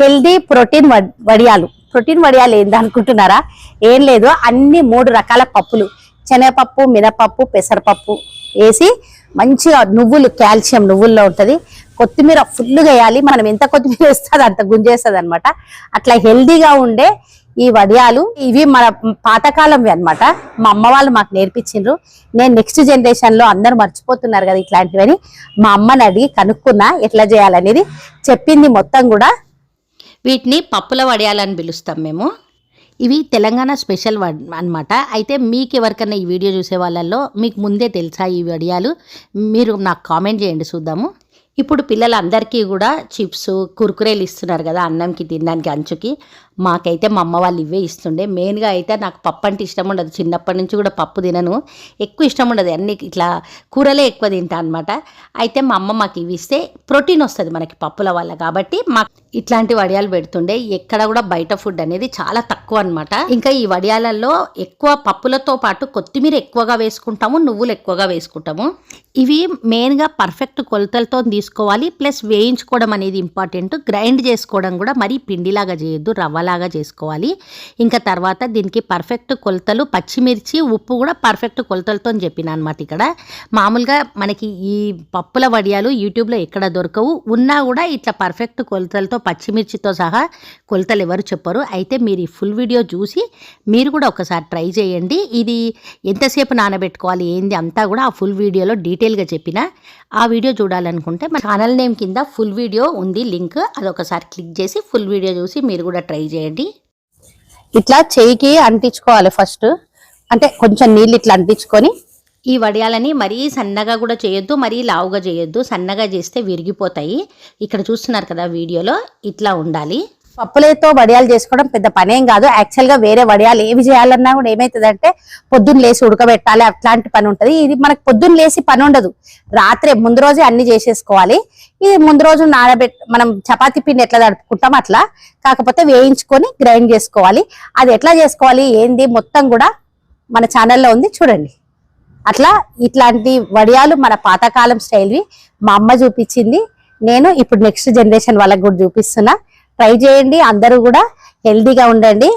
Healthy protein వడియాలు. Protein వడియాలు ఏంది అనుకుంటున్నారా? ఏం లేదు, అన్ని 3 రకాల పప్పులు, శనగపప్పు, మినపప్పు, పెసరపప్పు వేసి మంచిగా నువ్వులు, కాల్షియం నువ్వుల్లో ఉంటుంది. కొత్తిమీర ఫుల్గా వేయాలి. మనం ఎంత కొత్తిమీర వేస్తుంది అంత గుంజేస్తుంది అనమాట. అట్లా హెల్దీగా ఉండే ఈ వడియాలు ఇవి మన పాతకాలంవి అనమాట. మా అమ్మ వాళ్ళు మాకు నేర్పించిండ్రు. నేను నెక్స్ట్ జనరేషన్ లో అందరూ మర్చిపోతున్నారు కదా ఇట్లాంటివని మా అమ్మని అడిగి కనుక్కున్నా ఎట్లా చేయాలనేది. చెప్పింది మొత్తం కూడా. వీటిని పప్పుల వడియాలని పిలుస్తాం మేము. ఇవి తెలంగాణ స్పెషల్ అన్నమాట. అయితే మీకు ఎవరికైనా ఈ వీడియో చూసే వాళ్ళల్లో మీకు ముందే తెలుసా ఈ వడియాలు? మీరు నాకు కామెంట్ చేయండి చూద్దాము. ఇప్పుడు పిల్లలందరికీ కూడా చిప్స్, కుర్కురేలు ఇస్తున్నారు కదా అన్నంకి తినడానికి అంచుకి. మాకైతే మా అమ్మ వాళ్ళు ఇవే ఇస్తుండే. మెయిన్గా అయితే నాకు పప్పు అంటే ఇష్టం ఉండదు. చిన్నప్పటి నుంచి కూడా పప్పు తినను, ఎక్కువ ఇష్టం ఉండదు. అన్ని ఇట్లా కూరలే ఎక్కువ తింటా అనమాట. అయితే మా అమ్మ మాకు ఇవి ఇస్తే ప్రోటీన్ వస్తుంది మనకి పప్పుల వల్ల. కాబట్టి మాకు ఇట్లాంటి వడియాలు పెడుతుండే. ఎక్కడ కూడా బయట ఫుడ్ అనేది చాలా తక్కువ అనమాట. ఇంకా ఈ వడియాలలో ఎక్కువ పప్పులతో పాటు కొత్తిమీర ఎక్కువగా వేసుకుంటాము, నువ్వులు ఎక్కువగా వేసుకుంటాము. ఇవి మెయిన్గా పర్ఫెక్ట్ కొలతలతో తీసుకోవాలి. ప్లస్ వేయించుకోవడం అనేది ఇంపార్టెంట్. గ్రైండ్ చేసుకోవడం కూడా మరీ పిండిలాగా చేయొద్దు, రవ్వలాగా చేసుకోవాలి. ఇంకా తర్వాత దీనికి పర్ఫెక్ట్ కొలతలు, పచ్చిమిర్చి, ఉప్పు కూడా పర్ఫెక్ట్ కొలతలతో చెప్పిన అనమాట. ఇక్కడ మామూలుగా మనకి ఈ పప్పుల వడియాలు యూట్యూబ్లో ఎక్కడ దొరకవు. ఉన్నా కూడా ఇట్లా పర్ఫెక్ట్ కొలతలతో పచ్చిమిర్చితో సహా కొలతలు ఎవరు చెప్పరు. అయితే మీరు ఈ ఫుల్ వీడియో చూసి మీరు కూడా ఒకసారి ట్రై చేయండి. ఇది ఎంతసేపు నానబెట్టుకోవాలి ఏంది అంతా కూడా ఆ ఫుల్ వీడియోలో డీటెయిల్గా చెప్పిన. ఆ వీడియో చూడాలనుకుంటే మా ఛానల్ నేమ్ కింద ఫుల్ వీడియో ఉంది లింక్, అదొకసారి క్లిక్ చేసి ఫుల్ వీడియో చూసి మీరు కూడా ట్రై చేయండి. ఇట్లా చెయ్యికి అంటించుకోవాలి ఫస్ట్. అంటే కొంచెం నీళ్ళు ఇట్లా అంటించుకొని ఈ వడియాలని మరీ సన్నగా కూడా చేయొద్దు, మరీ లావుగా చేయొద్దు. సన్నగా చేస్తే విరిగిపోతాయి. ఇక్కడ చూస్తున్నారు కదా వీడియోలో, ఇట్లా ఉండాలి. పప్పులతో వడియాలు చేసుకోవడం పెద్ద పనేం కాదు. యాక్చువల్గా వేరే వడియాలు ఏవి చేయాలన్నా కూడా ఏమవుతుందంటే పొద్దున్న లేసి ఉడకబెట్టాలి, అట్లాంటి పని ఉంటుంది. ఇది మనకు పొద్దున్న లేసి పని ఉండదు. రాత్రే ముందు రోజే అన్ని చేసేసుకోవాలి. ఇది ముందు రోజు మనం చపాతీ పిండి ఎట్లా తడుపుకుంటాం అట్లా, కాకపోతే వేయించుకొని గ్రైండ్ చేసుకోవాలి. అది ఎట్లా చేసుకోవాలి ఏంది మొత్తం కూడా మన ఛానల్లో ఉంది, చూడండి. అట్లా ఇట్లాంటి వడియాలు మన పాతకాలం స్టైల్వి మా అమ్మ చూపించింది. నేను ఇప్పుడు నెక్స్ట్ జనరేషన్ వాళ్ళకి కూడా చూపిస్తున్నా. ట్రై చేయండి, అందరూ కూడా హెల్దీగా ఉండండి.